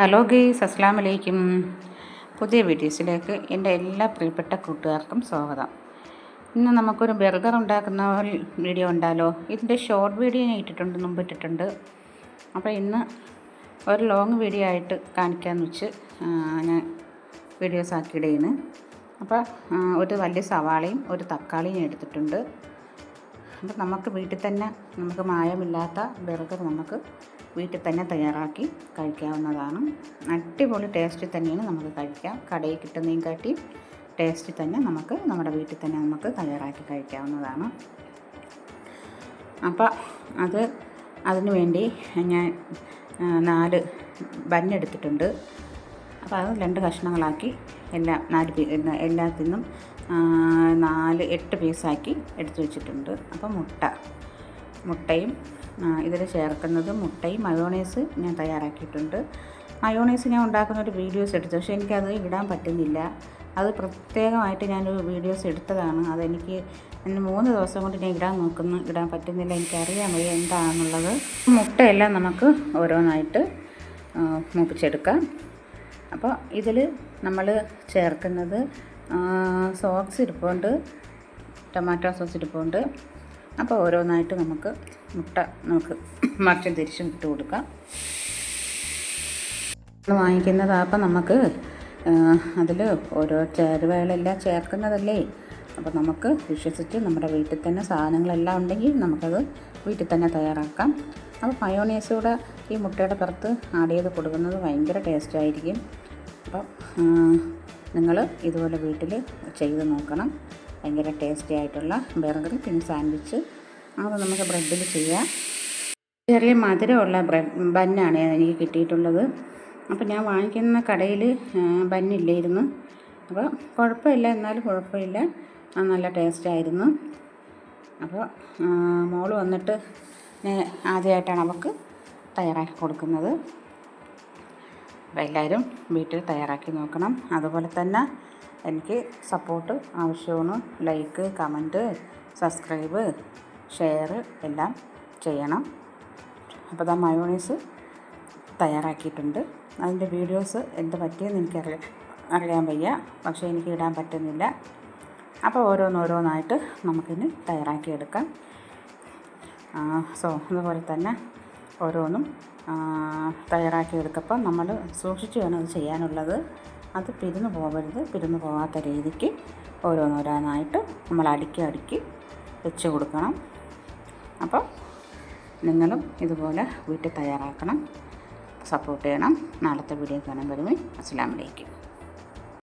Hello guys, അസ്സലാം വലൈക്കും. പുതിയ വീഡിയോസിലേക്ക് എൻ്റെ എല്ലാ പ്രിയപ്പെട്ട കൂട്ടുകാർക്കും സ്വാഗതം. ഇന്ന് നമുക്കൊരു ബർഗർ ഉണ്ടാക്കുന്ന വീഡിയോ ഉണ്ടാലോ. ഇതിൻ്റെ ഷോർട്ട് വീഡിയോ ഞാൻ മുമ്പ് ഇട്ടിട്ടുണ്ട്. അപ്പോൾ ഇന്ന് ഒരു ലോങ് വീഡിയോ ആയിട്ട് കാണിക്കാമെന്ന് വെച്ച് ഞാൻ വീഡിയോസ് ആക്കിയിടുകയാണ്. അപ്പോൾ ഒരു വലിയ സവാളയും ഒരു തക്കാളിയും എടുത്തിട്ടുണ്ട്. അപ്പോൾ നമുക്ക് വീട്ടിൽ തന്നെ നമുക്ക് മായമില്ലാത്ത ബർഗർ നമുക്ക് വീട്ടിൽ തന്നെ തയ്യാറാക്കി കഴിക്കാവുന്നതാണ്. അടിപൊളി ടേസ്റ്റ് തന്നെയാണ് നമുക്ക് കഴിക്കാം. കടയിൽ കിട്ടുന്നതിനും കാട്ടി ടേസ്റ്റ് തന്നെ നമുക്ക് നമ്മുടെ വീട്ടിൽ തന്നെ നമുക്ക് തയ്യാറാക്കി കഴിക്കാവുന്നതാണ്. അപ്പോൾ അതിനു വേണ്ടി ഞാൻ 4 ബൻ എടുത്തിട്ടുണ്ട്. അപ്പോൾ അത് 2 കഷ്ണങ്ങളാക്കി എല്ലാത്തിനും 8 പീസാക്കി എടുത്തു വെച്ചിട്ടുണ്ട്. അപ്പോൾ മുട്ടയും ഇതിൽ ചേർക്കുന്നത് മുട്ടയും മയോണൈസ് ഞാൻ തയ്യാറാക്കിയിട്ടുണ്ട്. മയോണൈസ് ഞാൻ ഉണ്ടാക്കുന്ന ഒരു വീഡിയോസ് എടുത്തു, പക്ഷേ എനിക്കത് ഇടാൻ പറ്റുന്നില്ല. അത് പ്രത്യേകമായിട്ട് ഞാനൊരു വീഡിയോസ് എടുത്തതാണ്. അതെനിക്ക് 3 ദിവസം കൊണ്ട് ഞാൻ ഇടാൻ പറ്റുന്നില്ല. എനിക്കറിയാൻ വയ്യ എന്താണെന്നുള്ളത്. മുട്ടയെല്ലാം നമുക്ക് ഓരോന്നായിട്ട് മൂപ്പിച്ചെടുക്കാം. അപ്പോൾ ഇതിൽ നമ്മൾ ചേർക്കുന്നത് സോസ് ഇരിപ്പുണ്ട്, ടൊമാറ്റോ സോസ് ഇരിപ്പുണ്ട്. അപ്പോൾ ഓരോന്നായിട്ട് നമുക്ക് മറിച്ചും തിരിച്ചും ഇട്ട് കൊടുക്കാം. വാങ്ങിക്കുന്നത് അപ്പം നമുക്ക് അതിൽ ഓരോ ചേരുവകളെല്ലാം ചേർക്കുന്നതല്ലേ. അപ്പോൾ നമുക്ക് വിശ്വസിച്ച് നമ്മുടെ വീട്ടിൽ തന്നെ സാധനങ്ങളെല്ലാം ഉണ്ടെങ്കിൽ നമുക്കത് വീട്ടിൽ തന്നെ തയ്യാറാക്കാം. അപ്പോൾ മയോണൈസ് കൂടെ ഈ മുട്ടയുടെ പുറത്ത് ആഡ് ചെയ്ത് കൊടുക്കുന്നത് ഭയങ്കര ടേസ്റ്റായിരിക്കും. അപ്പോൾ നിങ്ങൾ ഇതുപോലെ വീട്ടിൽ ചെയ്ത് നോക്കണം. ഭയങ്കര ടേസ്റ്റി ആയിട്ടുള്ള ബർഗർ പിന്നെ സാൻഡ്വിച്ച് അത് നമുക്ക് ബ്രെഡിൽ ചെയ്യാം. ചെറിയ മധുരമുള്ള ബന്നാണ് എനിക്ക് കിട്ടിയിട്ടുള്ളത്. അപ്പോൾ ഞാൻ വാങ്ങിക്കുന്ന കടയിൽ ബന്നില്ലായിരുന്നു. അപ്പോൾ കുഴപ്പമില്ല, എന്നാലും കുഴപ്പമില്ല, നല്ല ടേസ്റ്റായിരുന്നു. അപ്പോൾ മോള് വന്നിട്ട് ആദ്യമായിട്ടാണ് അവൾക്ക് തയ്യാറാക്കി കൊടുക്കുന്നത്. അപ്പോൾ എല്ലാവരും വീട്ടിൽ തയ്യാറാക്കി നോക്കണം. അതുപോലെ തന്നെ എനിക്ക് സപ്പോർട്ട് ആവശ്യമാണ്. ലൈക്ക്, കമൻറ്റ്, സബ്സ്ക്രൈബ്, ഷെയർ എല്ലാം ചെയ്യണം. അപ്പോൾ മയോണൈസ് തയ്യാറാക്കിയിട്ടുണ്ട്. അതിൻ്റെ വീഡിയോസ് എന്ത് പറ്റിയെന്ന് എനിക്കറിയാൻ വയ്യ, പക്ഷേ എനിക്ക് ഇടാൻ പറ്റുന്നില്ല. അപ്പോൾ ഓരോന്നായിട്ട് നമുക്കിനി തയ്യാറാക്കിയെടുക്കാം. അതുപോലെ തന്നെ ഓരോന്നും തയ്യാറാക്കിയെടുക്കുമ്പോൾ നമ്മൾ സൂക്ഷിച്ച് വേണം അത് ചെയ്യാനുള്ളത്. അത് പിരിഞ്ഞു പോകാത്ത രീതിക്ക് ഓരോന്നായിട്ട് നമ്മൾ അടുക്കി വെച്ച് കൊടുക്കണം. അപ്പോൾ നിങ്ങളും ഇതുപോലെ വീട്ടിൽ തയ്യാറാക്കണം, സപ്പോർട്ട് ചെയ്യണം. നാളത്തെ വീഡിയോ കാണാൻ വരുമേ. അസ്സലാമു അലൈക്കും.